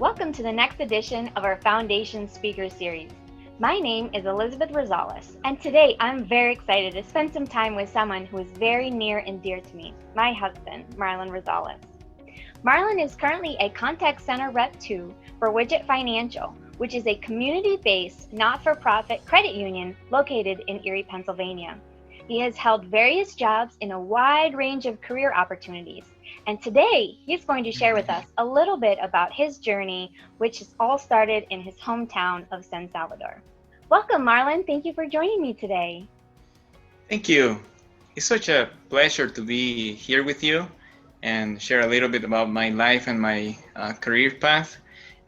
Welcome to the next edition of our Foundation Speaker Series. My name is Elizabeth Rosales, and today I'm very excited to spend some time with someone who is very near and dear to me, my husband, Marlon Rosales. Marlon is currently a Contact Center Rep 2 for Widget Financial, which is a community-based, not-for-profit credit union located in Erie, Pennsylvania. He has held various jobs in a wide range of career opportunities, and today he's going to share with us a little bit about his journey, which has all started in his hometown of San Salvador. Welcome, Marlon. Thank you for joining me today. Thank you. It's such a pleasure to be here with you and share a little bit about my life and my career path.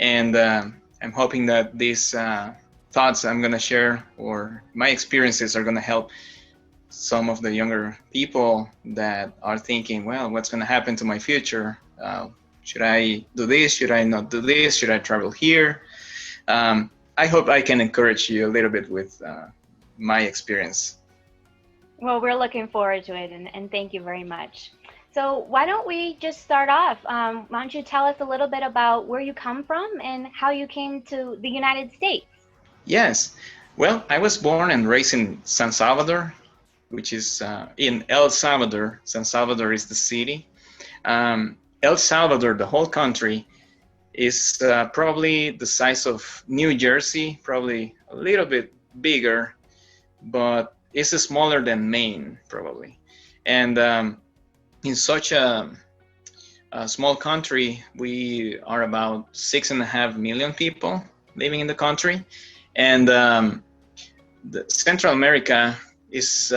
And I'm hoping that these thoughts I'm going to share or my experiences are going to help some of the younger people that are thinking, well, what's going to happen to my future? Should I do this? Should I not do this? Should I travel here? I hope I can encourage you a little bit with my experience. Well, we're looking forward to it, and thank you very much. So why don't we just start off? Why don't you tell us a little bit about where you come from and how you came to the United States? Yes. Well, I was born and raised in San Salvador, which is in El Salvador. San Salvador is the city. El Salvador, the whole country, is probably the size of New Jersey, probably a little bit bigger, but it's smaller than Maine, probably. And in such a small country, we are about 6.5 million people living in the country. And the Central America is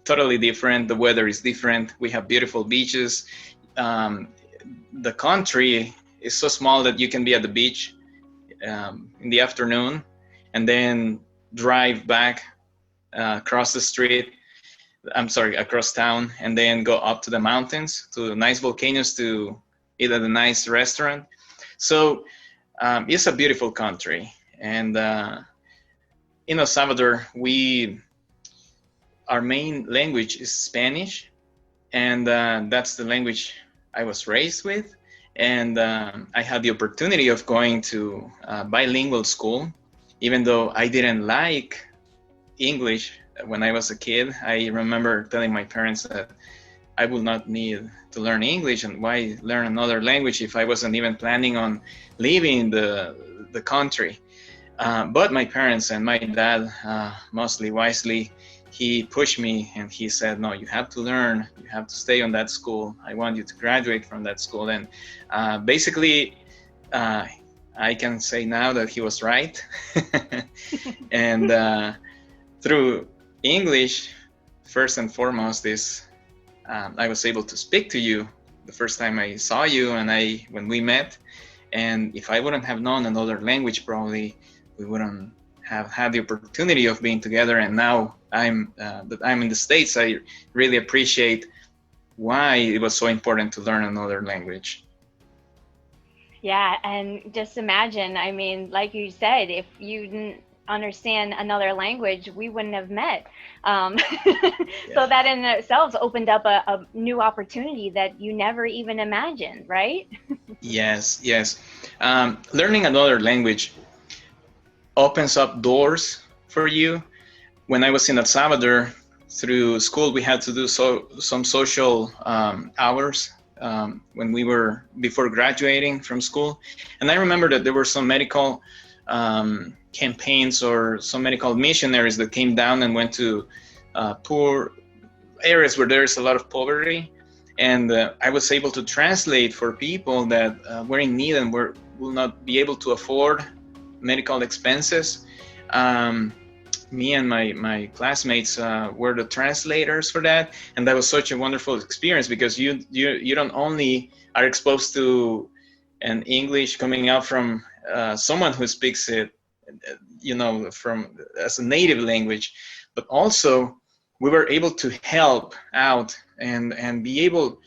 totally different. The weather is different. We have beautiful beaches. The country is so small that you can be at the beach in the afternoon and then drive back across the street, across town, and then go up to the mountains, to nice volcanoes, to eat at a nice restaurant. So it's a beautiful country. And in El Salvador, our main language is Spanish, and that's the language I was raised with. And I had the opportunity of going to bilingual school, even though I didn't like English when I was a kid. I remember telling my parents that I would not need to learn English, and why learn another language if I wasn't even planning on leaving the country. But my parents and my dad, mostly wisely, he pushed me and he said, no, you have to learn, you have to stay on that school. I want you to graduate from that school. And basically, I can say now that he was right. And through English, first and foremost, is I was able to speak to you the first time I saw you and when we met. And if I wouldn't have known another language, probably we wouldn't have had the opportunity of being together. And now that I'm in the States, I really appreciate why it was so important to learn another language. Yeah, and just imagine, I mean, like you said, if you didn't understand another language, we wouldn't have met. So that in itself opened up a new opportunity that you never even imagined, right? Yes. Learning another language opens up doors for you. When I was in El Salvador, through school, we had to do some social hours when we were before graduating from school. And I remember that there were some medical campaigns or some medical missionaries that came down and went to poor areas where there is a lot of poverty. And I was able to translate for people that were in need and will not be able to afford medical expenses. Me and my classmates were the translators for that, and that was such a wonderful experience because you don't only are exposed to an English coming out from someone who speaks it, from as a native language, but also we were able to help out and be able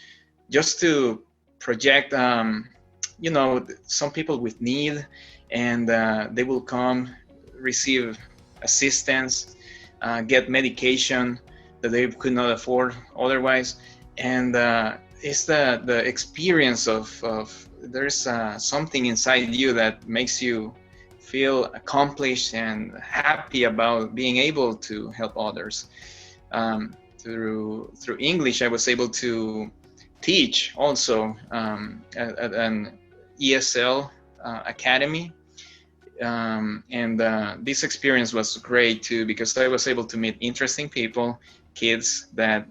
just to project, some people with need, and they will come receive assistance, get medication that they could not afford otherwise, and it's the experience of there's something inside you that makes you feel accomplished and happy about being able to help others. Through English, I was able to teach also at an ESL academy, and this experience was great too because I was able to meet interesting people, kids that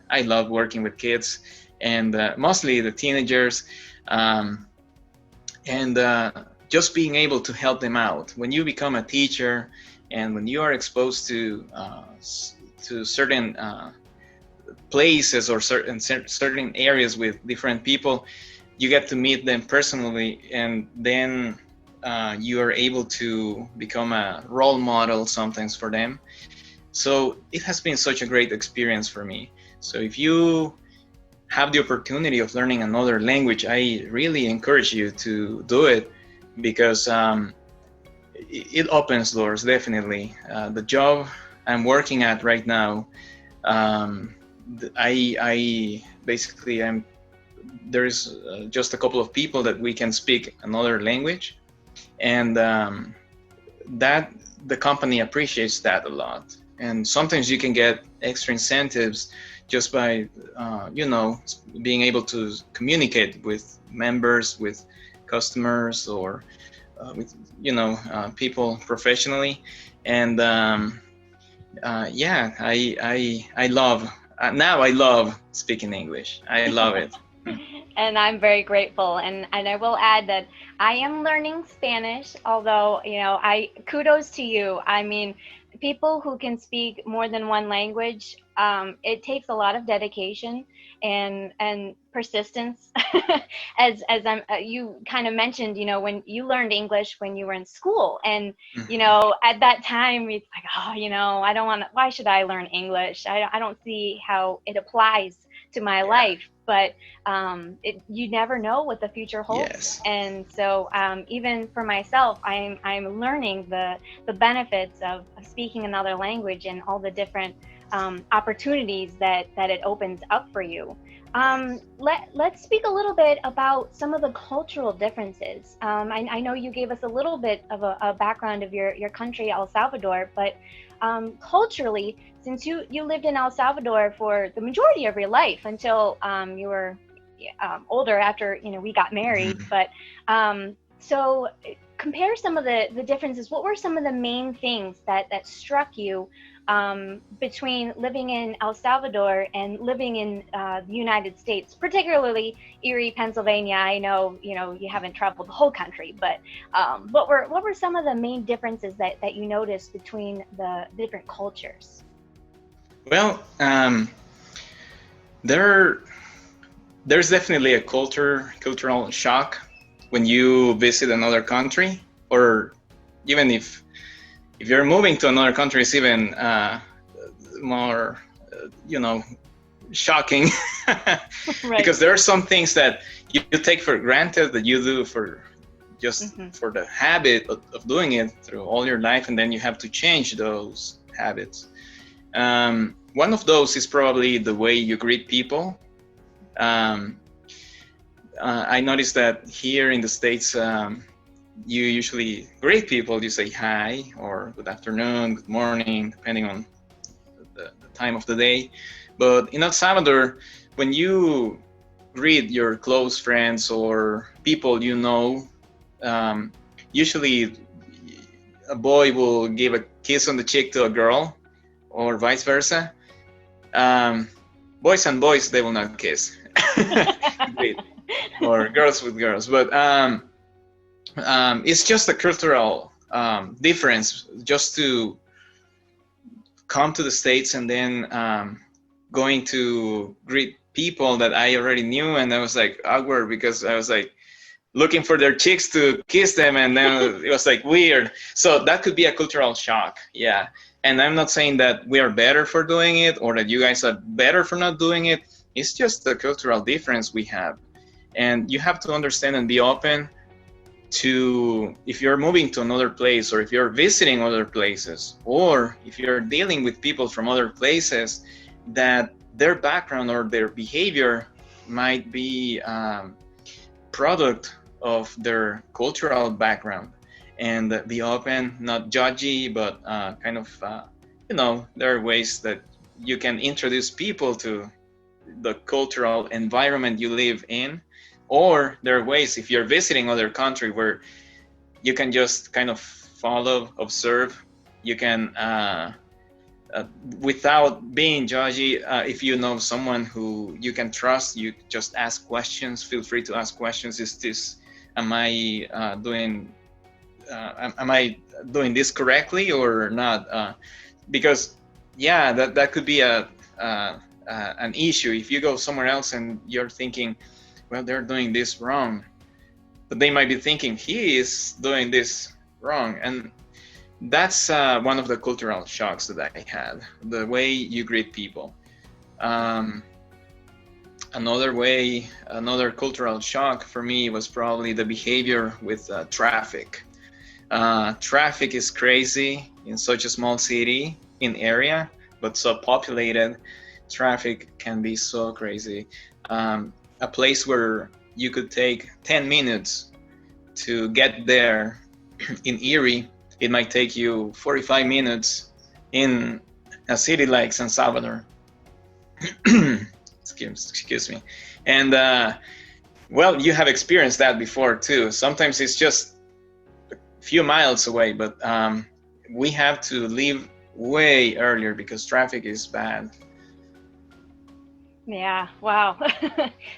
I love working with kids, and mostly the teenagers, and just being able to help them out. When you become a teacher and when you are exposed to certain places or certain areas with different people, you get to meet them personally, and then you are able to become a role model sometimes for them. So it has been such a great experience for me. So if you have the opportunity of learning another language, I really encourage you to do it because it opens doors, definitely. The job I'm working at right now, I basically am there's just a couple of people that we can speak another language, and that the company appreciates that a lot. And sometimes you can get extra incentives just by being able to communicate with members, with customers, or with people professionally. And I love now I love speaking English. I love it. And I'm very grateful. And I will add that I am learning Spanish, although, I kudos to you. I mean, people who can speak more than one language, it takes a lot of dedication and persistence. as you kind of mentioned, when you learned English when you were in school, and at that time it's like, I don't want to, why should I learn English? I don't see how it applies to my life. But you never know what the future holds. Yes. And so even for myself, I'm learning the benefits of speaking another language and all the different opportunities that it opens up for you. Let's speak a little bit about some of the cultural differences. I know you gave us a little bit of a background of your country, El Salvador, but culturally, since you lived in El Salvador for the majority of your life until you were older after we got married, but so compare some of the differences. What were some of the main things that struck you between living in El Salvador and living in the United States, particularly Erie, Pennsylvania? I know you haven't traveled the whole country, but what were some of the main differences that you noticed between the different cultures? Well, there's definitely a cultural shock when you visit another country, or even if you're moving to another country, it's even more, shocking. Right. Because there are some things that you take for granted that you do for just for the habit of doing it through all your life, and then you have to change those habits. One of those is probably the way you greet people. I noticed that here in the States, you usually greet people. You say hi, or good afternoon, good morning, depending on the time of the day. But in El Salvador, when you greet your close friends or people usually a boy will give a kiss on the cheek to a girl, or vice versa. Boys and boys, they will not kiss. Or girls with girls, but it's just a cultural difference, just to come to the States and then going to greet people that I already knew, and I was like awkward because I was like looking for their cheeks to kiss them, and then it was like weird. So that could be a cultural shock. Yeah. And I'm not saying that we are better for doing it or that you guys are better for not doing it. It's just the cultural difference we have. And you have to understand and be open to, if you're moving to another place, or if you're visiting other places, or if you're dealing with people from other places, that their background or their behavior might be product of their cultural background, and be open, not judgy, but kind of, there are ways that you can introduce people to the cultural environment you live in. Or there are ways, if you're visiting other country, where you can just kind of follow, observe. You can, without being judgy, if you know someone who you can trust, you just ask questions. Feel free to ask questions. Is this, am I doing this correctly or not? Because yeah, that could be an issue if you go somewhere else and you're thinking, well, they're doing this wrong, but they might be thinking he is doing this wrong. And that's one of the cultural shocks that I had, the way you greet people. Another cultural shock for me was probably the behavior with traffic. Traffic is crazy in such a small city in area, but so populated. Traffic can be so crazy. A place where you could take 10 minutes to get there in Erie, it might take you 45 minutes in a city like San Salvador. Excuse me. And well, you have experienced that before too. Sometimes it's just a few miles away, but we have to leave way earlier because traffic is bad. Yeah, wow.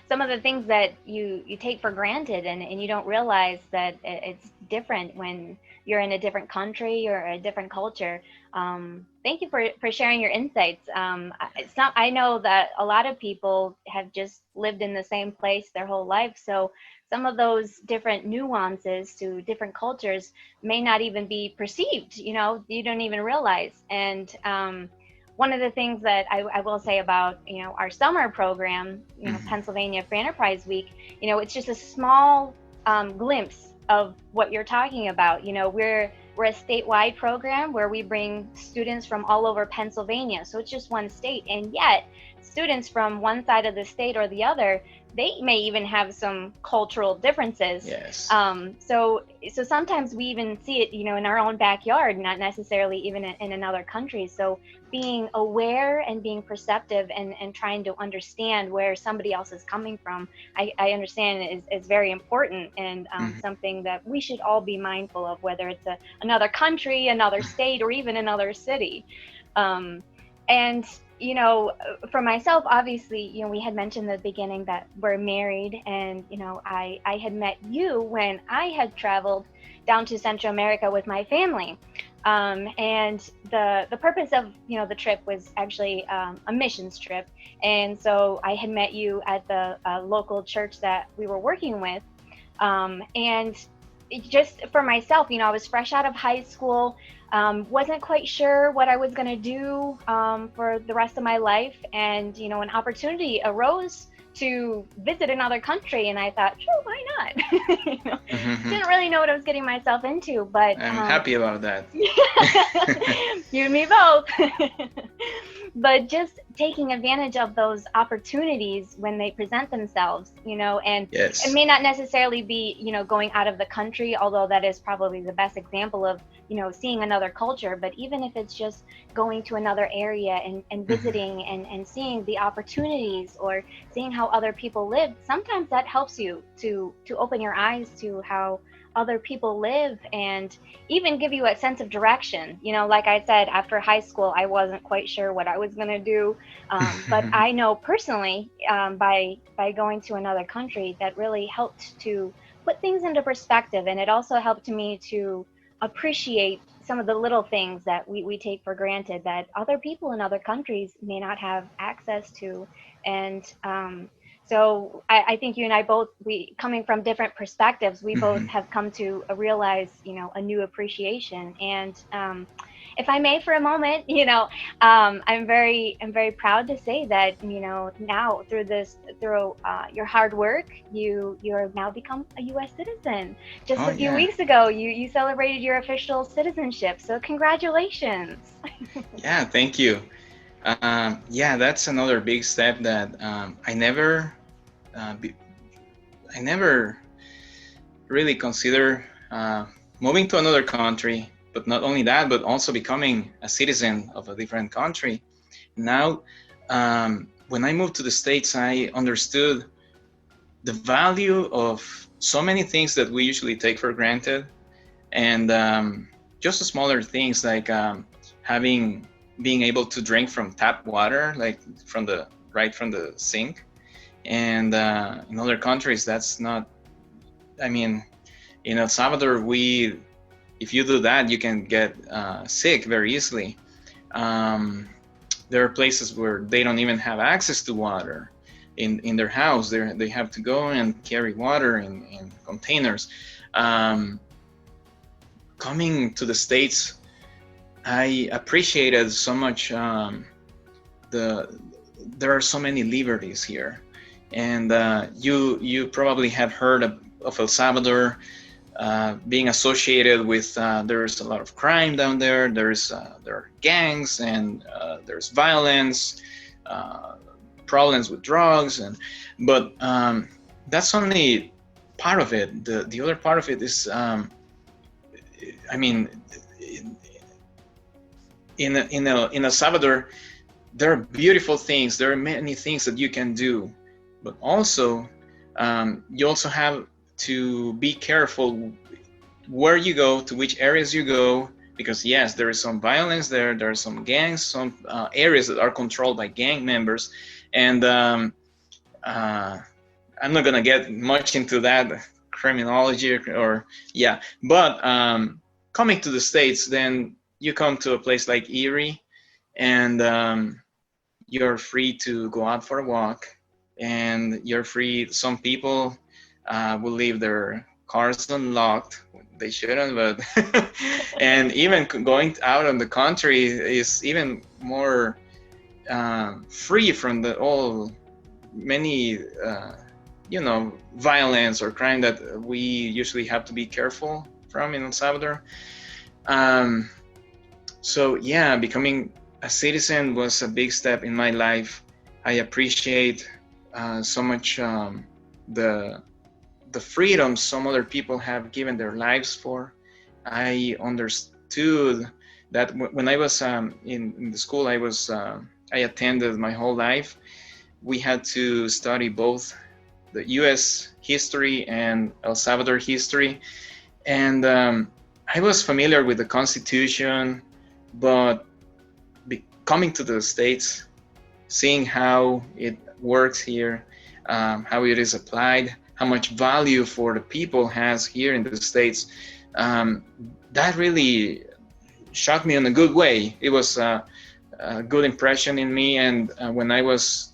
Some of the things that you take for granted, and you don't realize that it's different when you're in a different country or a different culture. Thank you for sharing your insights. It's not, I know that a lot of people have just lived in the same place their whole life. So some of those different nuances to different cultures may not even be perceived, you don't even realize. And one of the things that I will say about our summer program, Pennsylvania Free Enterprise Week, it's just a small glimpse of what you're talking about. We're a statewide program where we bring students from all over Pennsylvania, so it's just one state, and yet students from one side of the state or the other, they may even have some cultural differences. Yes. So sometimes we even see it, in our own backyard, not necessarily even in another country. So being aware and being perceptive and trying to understand where somebody else is coming from, I understand is very important, and something that we should all be mindful of, whether it's another country, another state, or even another city. And for myself, obviously, we had mentioned at the beginning that we're married, and I had met you when I had traveled down to Central America with my family, and the purpose of the trip was actually a missions trip. And so I had met you at the local church that we were working with, and just for myself, I was fresh out of high school. Wasn't quite sure what I was going to do for the rest of my life. And, an opportunity arose to visit another country. And I thought, sure, why not? Didn't really know what I was getting myself into, but I'm happy about that. You and me both. But just taking advantage of those opportunities when they present themselves, and yes. It may not necessarily be, going out of the country, although that is probably the best example of, seeing another culture. But even if it's just going to another area and visiting and seeing the opportunities or seeing how other people live, sometimes that helps you to open your eyes to how other people live, and even give you a sense of direction. Like I said, after high school, I wasn't quite sure what I was going to do. But I know personally, by going to another country, that really helped to put things into perspective. And it also helped me to appreciate some of the little things that we take for granted that other people in other countries may not have access to. And so I think you and I both, we coming from different perspectives, we both have come to realize, a new appreciation. And if I may, for a moment, I'm very proud to say that, now through your hard work, you're now become a U.S. citizen. Just a few weeks ago, you celebrated your official citizenship. So congratulations. Yeah, thank you. Yeah, that's another big step that I never I never really consider moving to another country, but not only that, but also becoming a citizen of a different country. Now, when I moved to the States, I understood the value of so many things that we usually take for granted, and just the smaller things like being able to drink from tap water, like right from the sink. And in other countries, that's not. I mean, in El Salvador, if you do that, you can get sick very easily. Um, there are places where they don't even have access to water in their house. They have to go and carry water in containers. Um, Coming to the States, I appreciated so much there are so many liberties here, and you probably have heard of El Salvador being associated with there's a lot of crime down there. There are gangs, and there's violence, problems with drugs, but that's only part of it. The other part of it is, I mean, in El Salvador, there are beautiful things. There are many things that you can do, but also you also have to be careful where you go, to which areas you go, because yes, there is some violence there. There are some gangs, some areas that are controlled by gang members, and I'm not gonna get much into that criminology or yeah, but coming to the States, then you come to a place like Erie, and you're free to go out for a walk, and you're free. Some people will leave their cars unlocked. They shouldn't, but and even going out in the country is even more free from the all many violence or crime that we usually have to be careful from in El Salvador. So yeah, becoming a citizen was a big step in my life. I appreciate so much the freedom some other people have given their lives for. I understood that when I was in the school I attended my whole life. We had to study both the U.S. history and El Salvador history, and I was familiar with the Constitution, but coming to the States, seeing how it works here, how it is applied, how much value for the people has here in the States, that really shocked me in a good way. It was a good impression in me, and when I was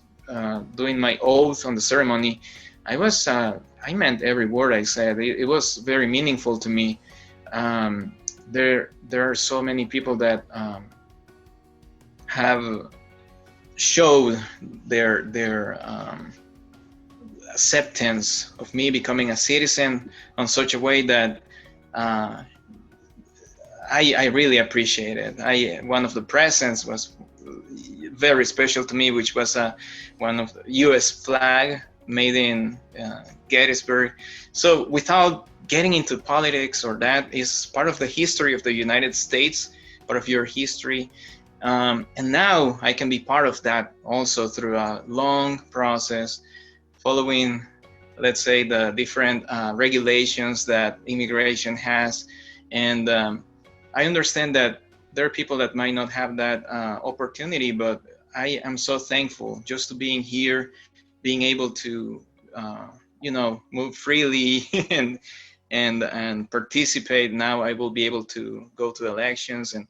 doing my oath on the ceremony, I meant every word I said. It was very meaningful to me. There are so many people that have showed their acceptance of me becoming a citizen on such a way that I really appreciate it. One of the presents was very special to me, which was one of the U.S. flag made in Gettysburg. So without getting into politics, or that is part of the history of the United States, part of your history. And now I can be part of that also through a long process, following, let's say, the different regulations that immigration has. And I understand that there are people that might not have that opportunity, but I am so thankful just to being here, being able to, move freely and participate. Now I will be able to go to elections, and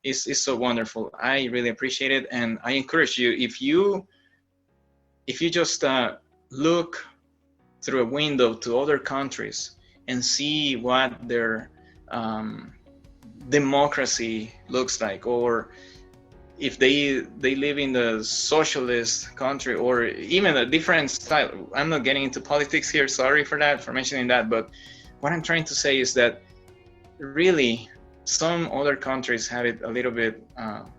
it's so wonderful. I really appreciate it, and I encourage you, if you just look through a window to other countries and see what their democracy looks like, or if they live in the socialist country, or even a different style. I'm not getting into politics here, sorry for mentioning that, but what I'm trying to say is that really some other countries have it a little bit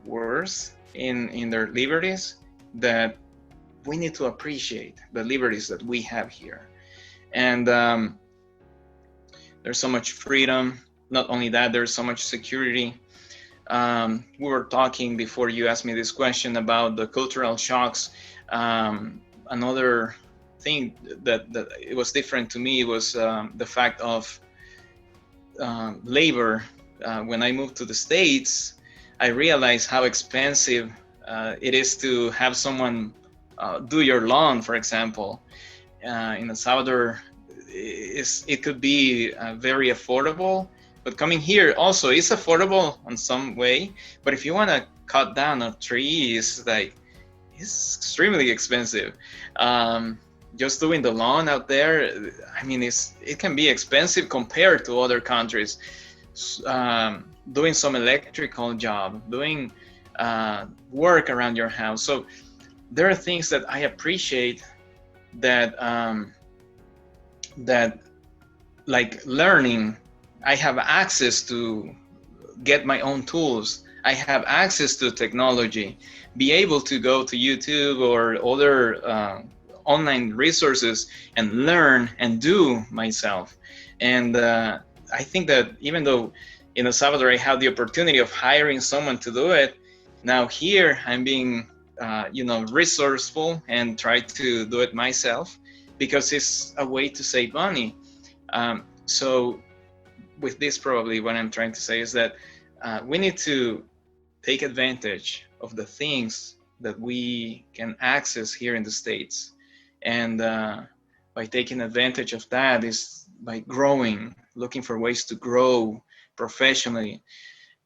worse in their liberties, that we need to appreciate the liberties that we have here. And there's so much freedom. Not only that, there's so much security. We were talking before you asked me this question about the cultural shocks. Another thing that it was different to me was the fact of labor. When I moved to the States, I realized how expensive it is to have someone do your lawn, for example. In El Salvador, it could be very affordable, but coming here also is affordable in some way. But if you want to cut down a tree, it's extremely expensive. Just doing the lawn out there, I mean, it can be expensive compared to other countries. Doing some electrical job, doing work around your house. So there are things that I appreciate that like learning. I have access to get my own tools. I have access to technology, be able to go to YouTube or other online resources and learn and do myself. And I think that even though in El Salvador I have the opportunity of hiring someone to do it, now here I'm being resourceful and try to do it myself because it's a way to save money. So with this, probably what I'm trying to say is that we need to take advantage of the things that we can access here in the States. And by taking advantage of that is by growing, looking for ways to grow professionally.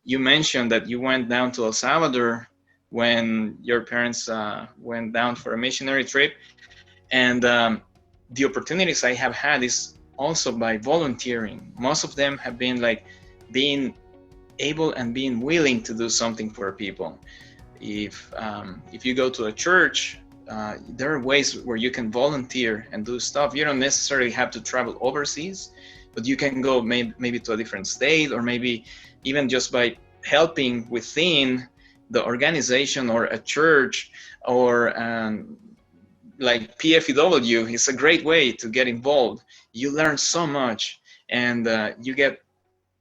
You mentioned that you went down to El Salvador when your parents went down for a missionary trip. And the opportunities I have had is also by volunteering. Most of them have been like being able and being willing to do something for people. If you go to a church, there are ways where you can volunteer and do stuff. You don't necessarily have to travel overseas, but you can go maybe to a different state, or maybe even just by helping within the organization or a church, or like PFEW is a great way to get involved. You learn so much, and you get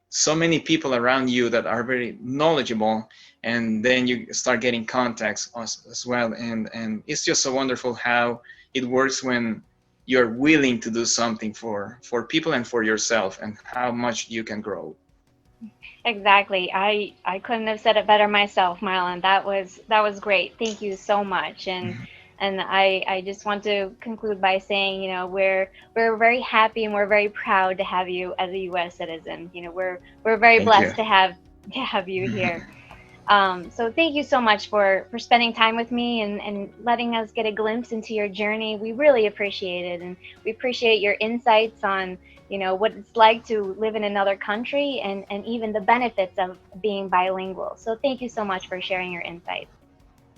so many people around you that are very knowledgeable, and then you start getting contacts as well. And it's just so wonderful how it works when you're willing to do something for people and for yourself, and how much you can grow. Exactly. I couldn't have said it better myself, Marlon. That was great. Thank you so much. And I just want to conclude by saying, we're very happy and we're very proud to have you as a U.S. citizen. We're very Thank blessed you. to have you here. So thank you so much for spending time with me and letting us get a glimpse into your journey. We really appreciate it, and we appreciate your insights on what it's like to live in another country, and even the benefits of being bilingual. So thank you so much for sharing your insights.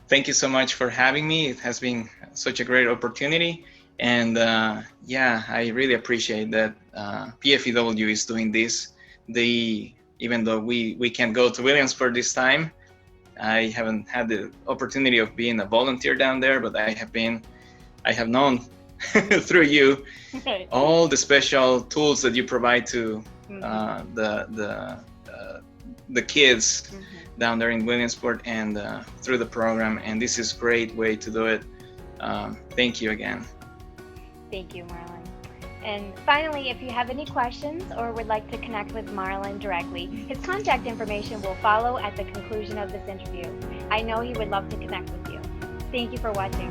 Thank you so much for having me. It has been such a great opportunity. And I really appreciate that PFEW is doing this. Even though we can't go to Williamsburg this time, I haven't had the opportunity of being a volunteer down there, but I have known through you all the special tools that you provide to the kids down there in Williamsport, and through the program. And this is a great way to do it. Thank you again. Thank you, Marlon. And finally, if you have any questions or would like to connect with Marlon directly, his contact information will follow at the conclusion of this interview. I know he would love to connect with you. Thank you for watching.